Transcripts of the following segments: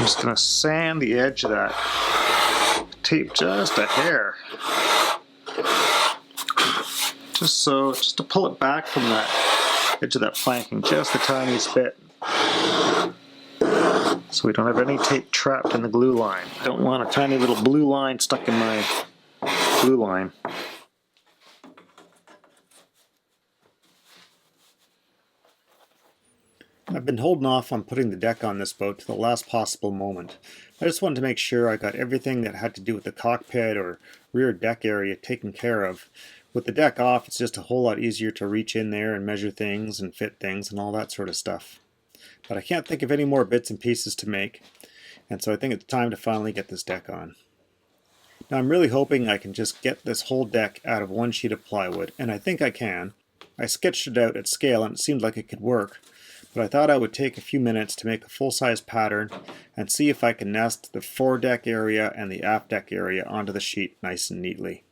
I'm just going to sand the edge of that tape just a hair. Just to pull it back from that edge of that planking just the tiniest bit. So we don't have any tape trapped in the glue line. Don't want a tiny little blue line stuck in my glue line. I've been holding off on putting the deck on this boat to the last possible moment. I just wanted to make sure I got everything that had to do with the cockpit or rear deck area taken care of. With the deck off, it's just a whole lot easier to reach in there and measure things and fit things and all that sort of stuff. But I can't think of any more bits and pieces to make, and so I think it's time to finally get this deck on. Now I'm really hoping I can just get this whole deck out of one sheet of plywood, and I think I can. I sketched it out at scale and it seemed like it could work, but I thought I would take a few minutes to make a full-size pattern and see if I can nest the foredeck area and the aft deck area onto the sheet nice and neatly.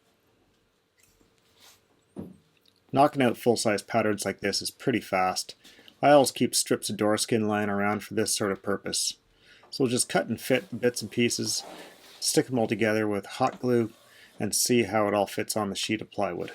Knocking out full-size patterns like this is pretty fast. I always keep strips of door skin lying around for this sort of purpose. So we'll just cut and fit the bits and pieces, stick them all together with hot glue, and see how it all fits on the sheet of plywood.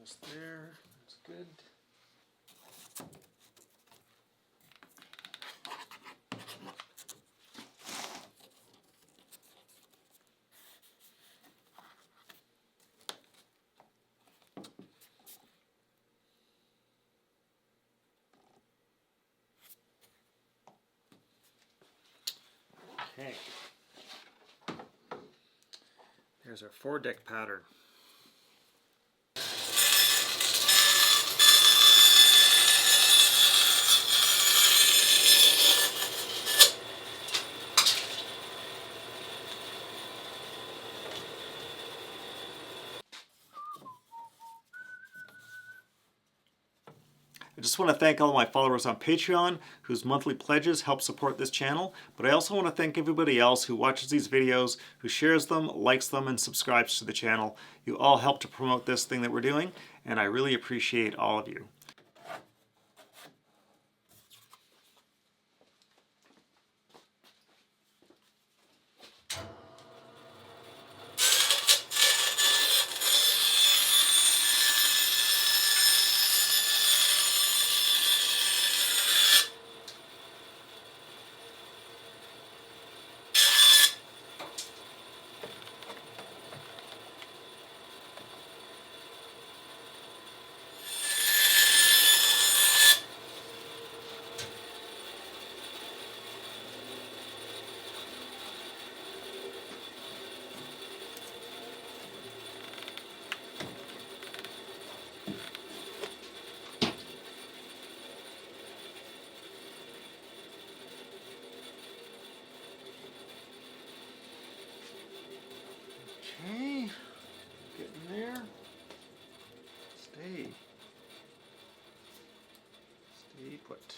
Just there. That's good. Okay. There's our foredeck pattern. I just want to thank all my followers on Patreon whose monthly pledges help support this channel, but I also want to thank everybody else who watches these videos, who shares them, likes them, and subscribes to the channel. You all help to promote this thing that we're doing, and I really appreciate all of you. Okay, getting there. Stay put.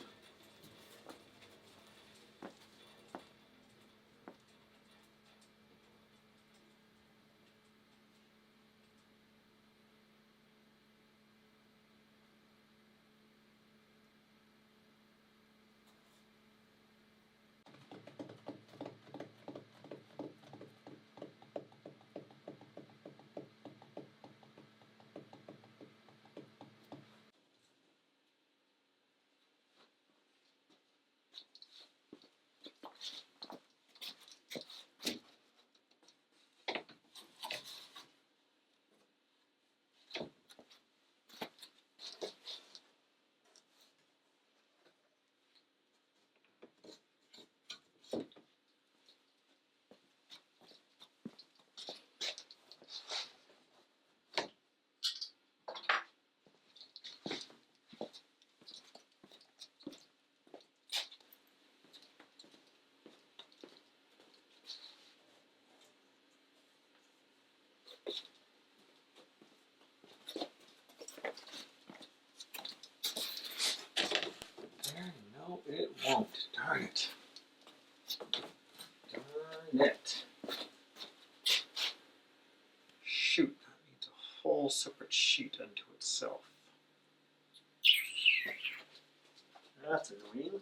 No, it won't. Darn it. Darn it. Shoot, that needs a whole separate sheet unto itself. That's annoying.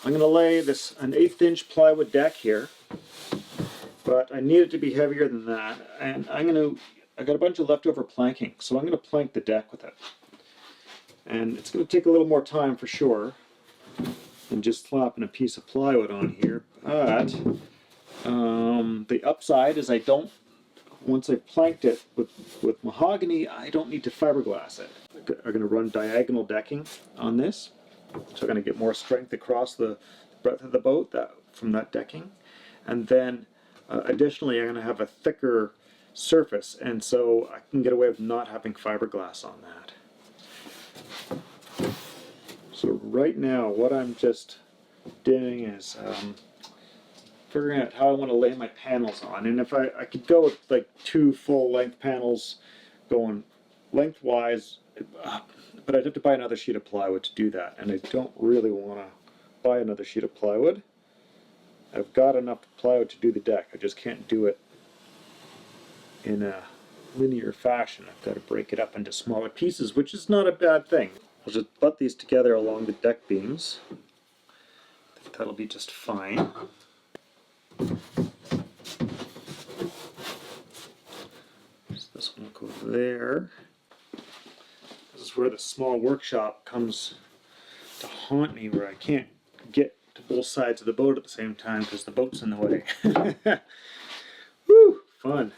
I'm going to lay this an 1/8 inch plywood deck here, but I need it to be heavier than that. And I got a bunch of leftover planking, so I'm going to plank the deck with it. And it's going to take a little more time for sure than just slapping a piece of plywood on here. But the upside is once I've planked it with mahogany, I don't need to fiberglass it. I'm going to run diagonal decking on this. So I'm going to get more strength across the breadth of the boat from that decking. And then additionally, I'm going to have a thicker surface, and so I can get away with not having fiberglass on that. So right now, what I'm just doing is figuring out how I want to lay my panels on. And if I could go with like 2 full-length panels going lengthwise, but I'd have to buy another sheet of plywood to do that, and I don't really want to buy another sheet of plywood. I've got enough plywood to do the deck. I just can't do it in a linear fashion. I've got to break it up into smaller pieces, which is not a bad thing. I'll just butt these together along the deck beams. I think that'll be just fine. So this one will go there. This is where the small workshop comes to haunt me, where I can't get to both sides of the boat at the same time because the boat's in the way. Woo! Fun.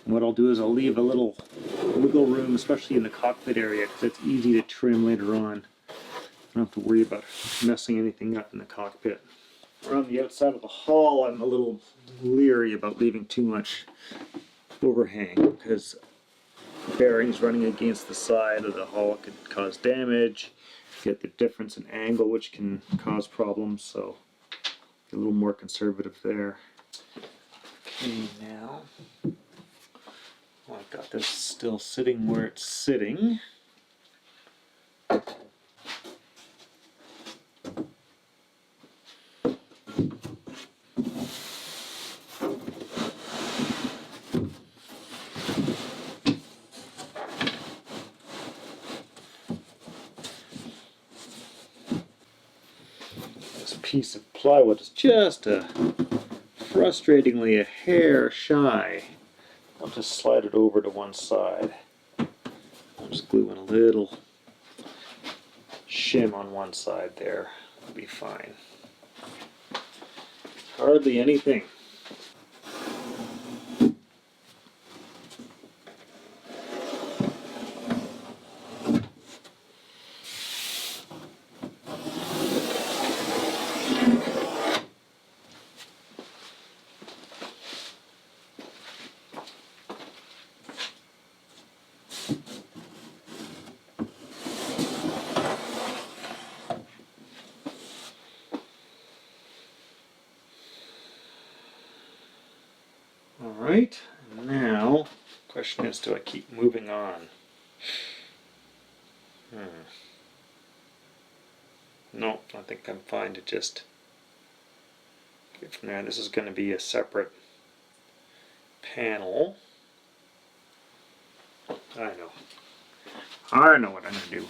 What I'll do is I'll leave a little wiggle room, especially in the cockpit area, because it's easy to trim later on. I don't have to worry about messing anything up in the cockpit. Around the outside of the hull, I'm a little leery about leaving too much overhang, because bearings running against the side of the hull could cause damage. Get the difference in angle, which can cause problems, so a little more conservative there. Okay, now I've got this still sitting where it's sitting. This piece of plywood is just frustratingly a hair shy. I'll just slide it over to one side. I'll just glue in a little shim on one side there. It'll be fine. Hardly anything. Alright, now the question is, do I keep moving on? No, I think I'm fine to just get from there. This is going to be a separate panel. I know what I'm going to do.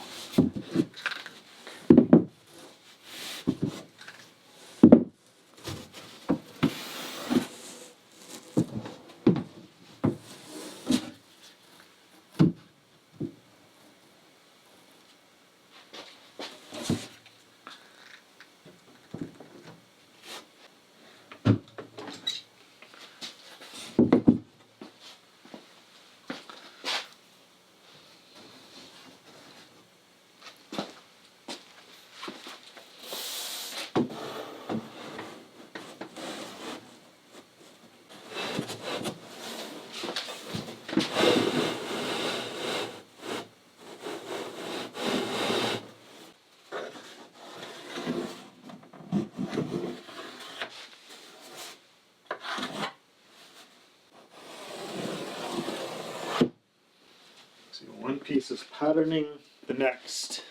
So one piece is patterning the next.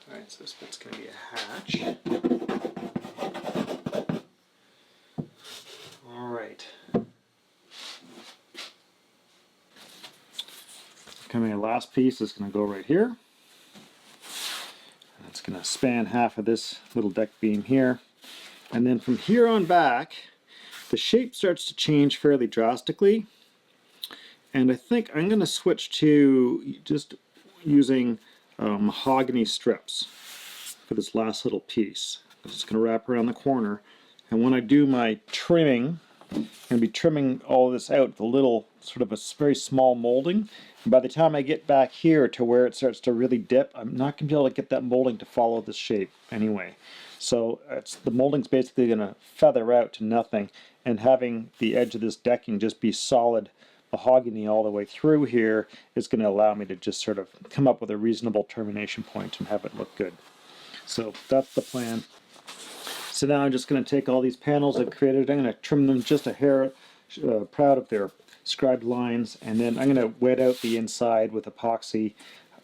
Alright, so this bit's going to be a hatch. Alright. Coming, the last piece is going to go right here. It's going to span half of this little deck beam here. And then from here on back, the shape starts to change fairly drastically. And I think I'm going to switch to just using mahogany strips for this last little piece. I'm just going to wrap around the corner. And when I do my trimming, I'm going to be trimming all this out with a little, sort of a very small molding. And by the time I get back here to where it starts to really dip, I'm not going to be able to get that molding to follow this shape anyway. So the molding's basically going to feather out to nothing, and having the edge of this decking just be solid mahogany all the way through here is going to allow me to just sort of come up with a reasonable termination point and have it look good. So that's the plan. So now I'm just going to take all these panels I've created, I'm going to trim them just a hair proud of their scribed lines, and then I'm going to wet out the inside with epoxy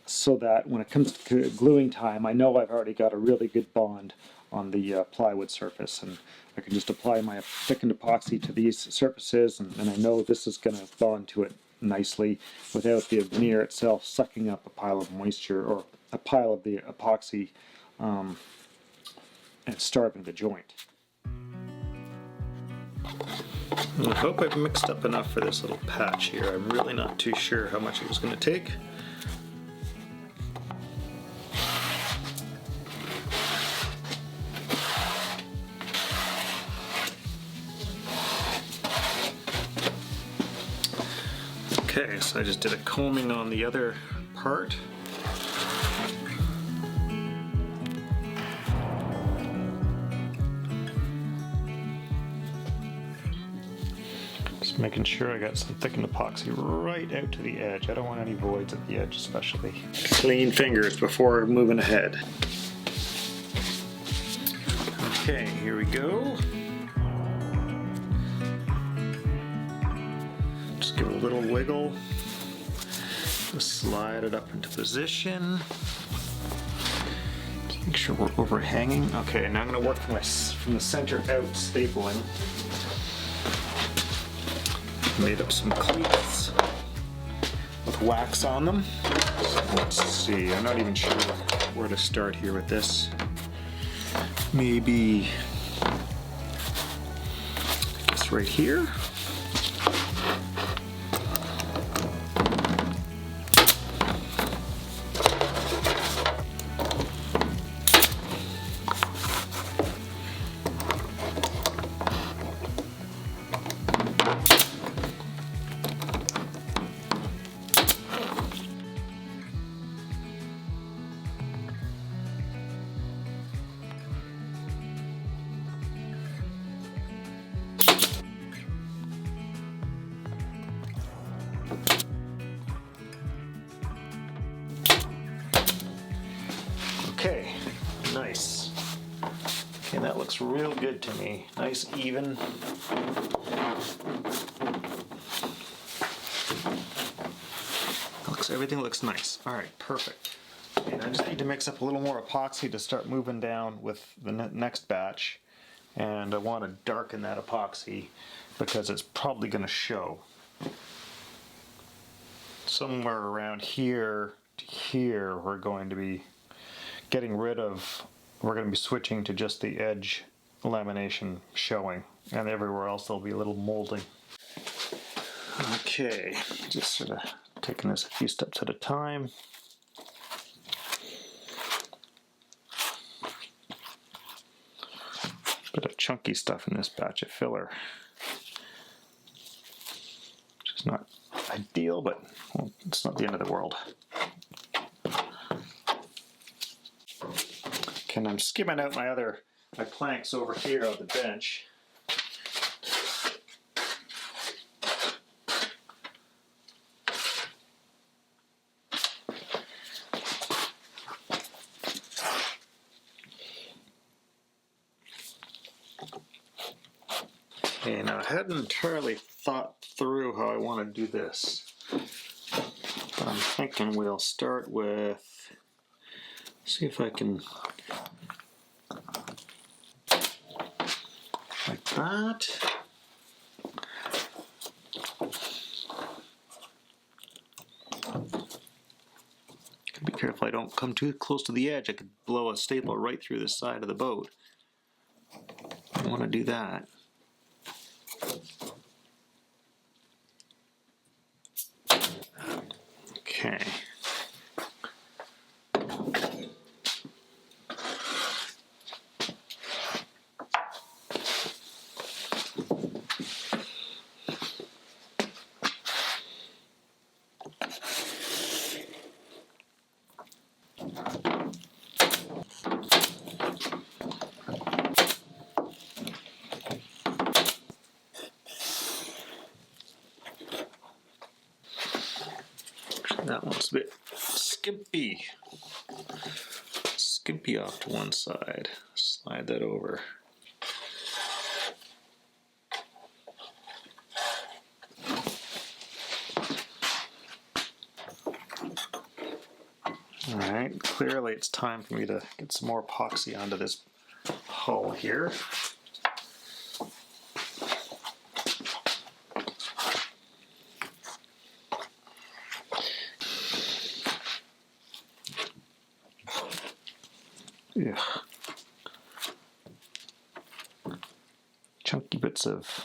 so that when it comes to gluing time, I know I've already got a really good bond on the plywood surface, and I can just apply my thickened epoxy to these surfaces, and I know this is going to bond to it nicely without the veneer itself sucking up a pile of moisture or a pile of the epoxy and starving the joint. I hope I've mixed up enough for this little patch here. I'm really not too sure how much it was going to take. Okay, so I just did a combing on the other part. Just making sure I got some thickened epoxy right out to the edge. I don't want any voids at the edge especially. Clean fingers before moving ahead. Okay, here we go. Just give it a little wiggle. Just slide it up into position. Just make sure we're overhanging. Okay, now I'm going to work from the center out, stapling. Made up some cleats with wax on them. So let's see, I'm not even sure where to start here with this. Maybe, I guess right here. Okay, that looks real good to me. Nice, even. Everything looks nice. All right, perfect. And I just need to mix up a little more epoxy to start moving down with the next batch. And I want to darken that epoxy because it's probably going to show. Somewhere around here to here, we're going to be getting rid of, we're going to be switching to just the edge lamination showing. And everywhere else there'll be a little molding. Okay, just sort of taking this a few steps at a time. Bit of chunky stuff in this batch of filler, which is not ideal, but well, it's not the end of the world. Okay, and I'm skimming out my planks over here on the bench. Okay, now I hadn't entirely thought through how I want to do this, but I'm thinking we'll start with, see if I can, like that. Be careful I don't come too close to the edge. I could blow a staple right through the side of the boat. I don't want to do that. Okay. That one's a bit skimpy. Skimpy off to one side. Slide that over. Alright, clearly it's time for me to get some more epoxy onto this hull here. Yeah. Chunky bits of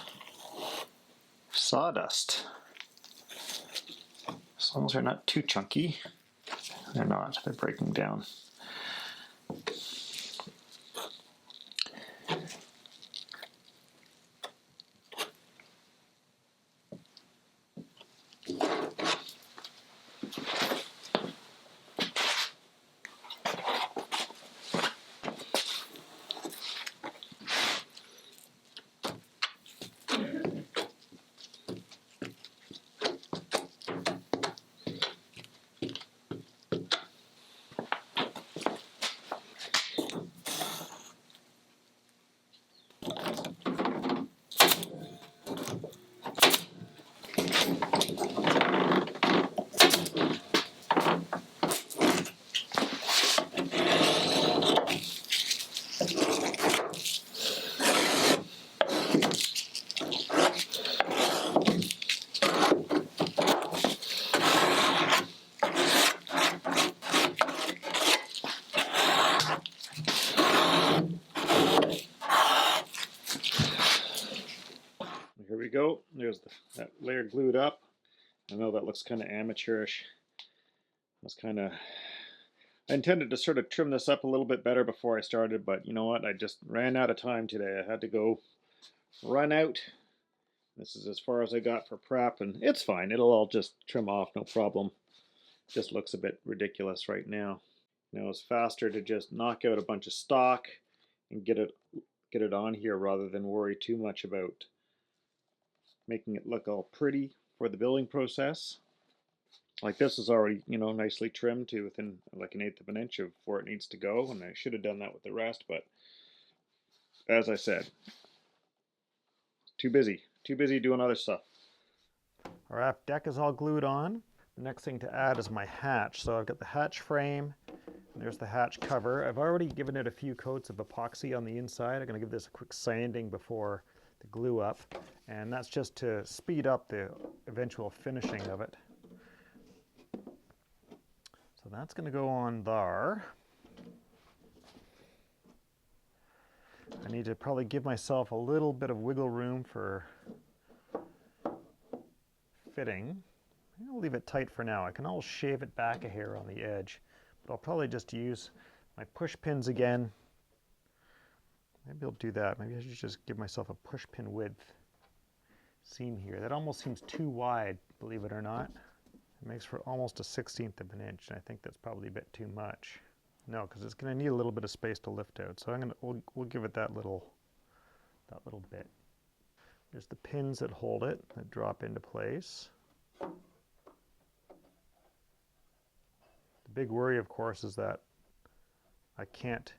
sawdust. As long as they're not too chunky. They're not, they're breaking down. Here we go. There's that layer glued up. I know that looks kind of amateurish. I intended to sort of trim this up a little bit better before I started, but you know what? I just ran out of time today. I had to go run out. This is as far as I got for prep, and it's fine. It'll all just trim off, no problem. Just looks a bit ridiculous right now. Now it's faster to just knock out a bunch of stock and get it on here rather than worry too much about making it look all pretty for the building process. Like this is already, nicely trimmed to within like 1/8 of an inch of where it needs to go, and I should have done that with the rest, but as I said, too busy doing other stuff. Our aft deck is all glued on. The next thing to add is my hatch. So I've got the hatch frame, and there's the hatch cover. I've already given it a few coats of epoxy on the inside. I'm going to give this a quick sanding before the glue up, and that's just to speed up the eventual finishing of it. So that's going to go on there. I need to probably give myself a little bit of wiggle room for fitting. I'll leave it tight for now. I can always shave it back a hair on the edge, but I'll probably just use my push pins again. Maybe I'll do that. Maybe I should just give myself a push pin width seam here. That almost seems too wide, believe it or not. It makes for almost a 1/16 of an inch, and I think that's probably a bit too much. No, because it's going to need a little bit of space to lift out. So we'll give it that little bit. There's the pins that hold it, that drop into place. The big worry, of course, is that I can't,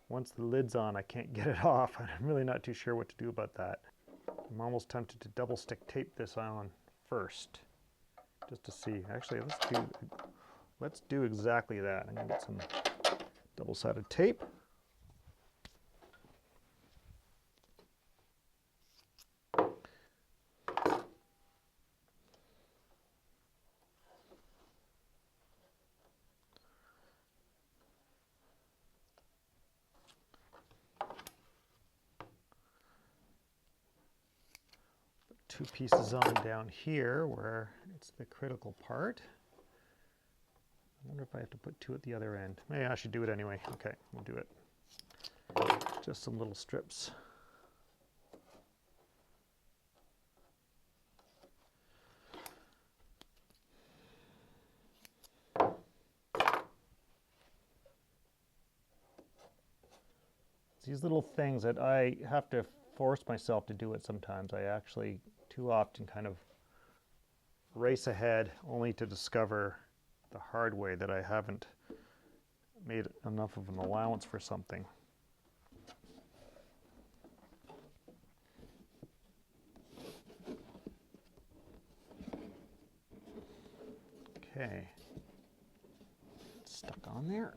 once the lid's on, I can't get it off. I'm really not too sure what to do about that. I'm almost tempted to double stick tape this on first, just to see. Actually, let's do exactly that. I'm going to get some double-sided tape. Put 2 pieces on down here where it's the critical part. I wonder if I have to put 2 at the other end. Maybe I should do it anyway. Okay, we'll do it. Just some little strips. These little things that I have to force myself to do it sometimes. I actually too often kind of race ahead only to discover the hard way that I haven't made enough of an allowance for something. Okay, it's stuck on there.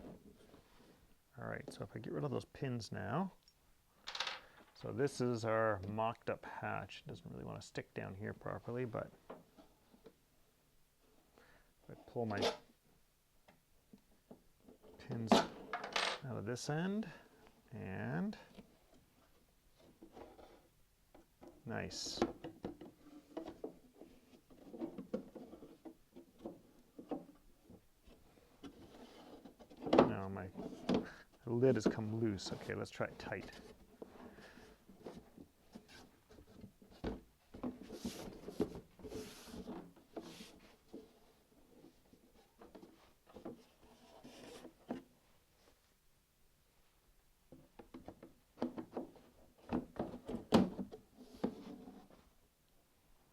All right, so if I get rid of those pins now, so this is our mocked up hatch. It doesn't really want to stick down here properly, but if I pull my pins out of this end, and nice. Now my lid has come loose. Okay, let's try it tight.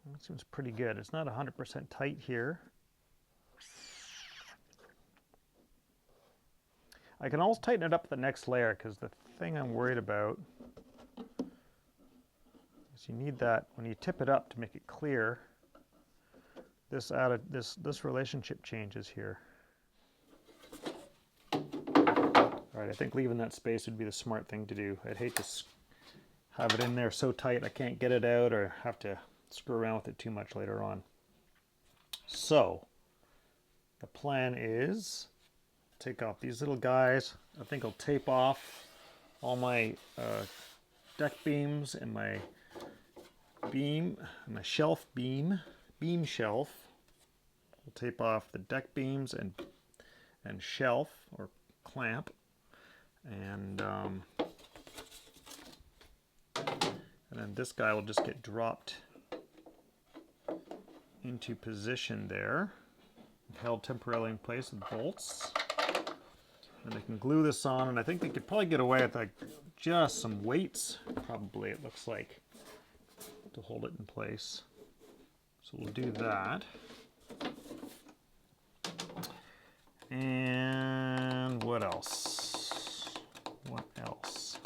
That seems pretty good. It's not 100% tight here. I can always tighten it up the next layer, because the thing I'm worried about is you need that when you tip it up to make it clear. This relationship changes here. All right, I think leaving that space would be the smart thing to do. I'd hate to have it in there so tight I can't get it out, or have to screw around with it too much later on. So the plan is take off these little guys. I think I'll tape off all my deck beams and my shelf beam shelf. We'll tape off the deck beams and shelf or clamp, and then this guy will just get dropped into position there, held temporarily in place with bolts. And they can glue this on, and I think they could probably get away with like just some weights, probably, it looks like, to hold it in place. So we'll do that. And what else? What else?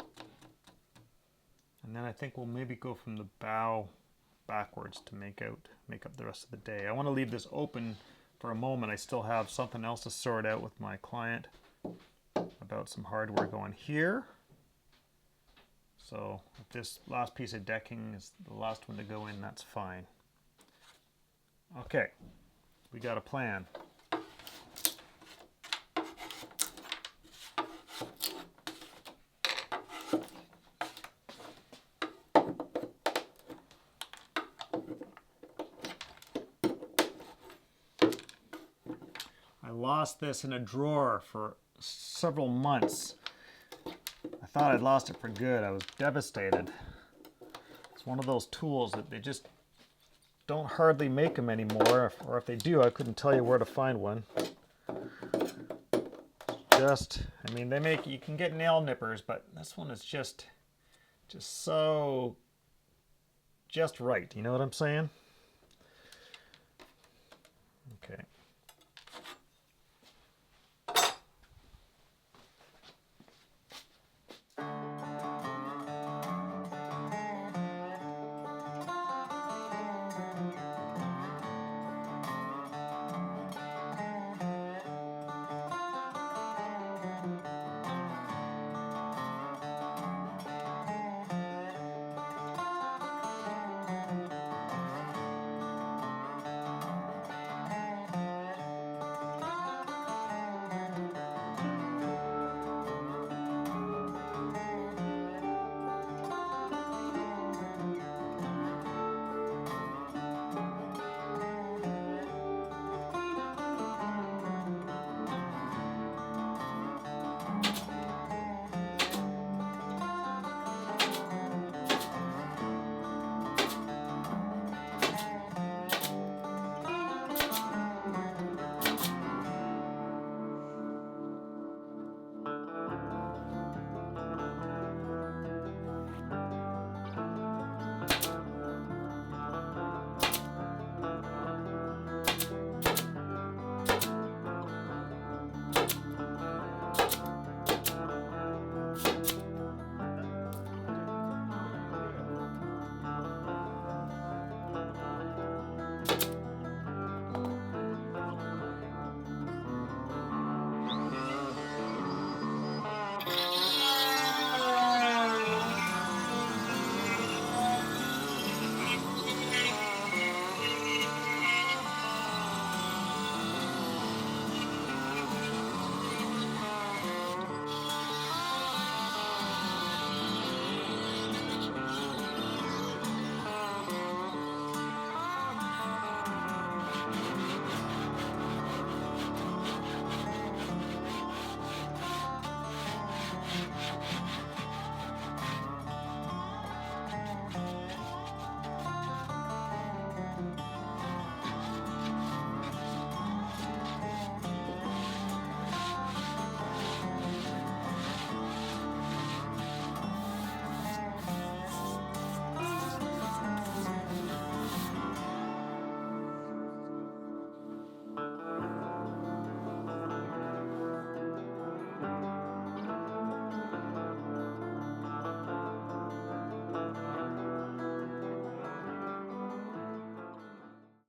And then I think we'll maybe go from the bow backwards to make up the rest of the day. I want to leave this open for a moment. I still have something else to sort out with my client about some hardware going here. So if this last piece of decking is the last one to go in, that's fine. Okay, we got a plan. I lost this in a drawer for several months. I thought I'd lost it for good. I was devastated. It's one of those tools that they just don't hardly make them anymore, or if they do, I couldn't tell you where to find one. I mean, you can get nail nippers, but this one is just right. You know what I'm saying?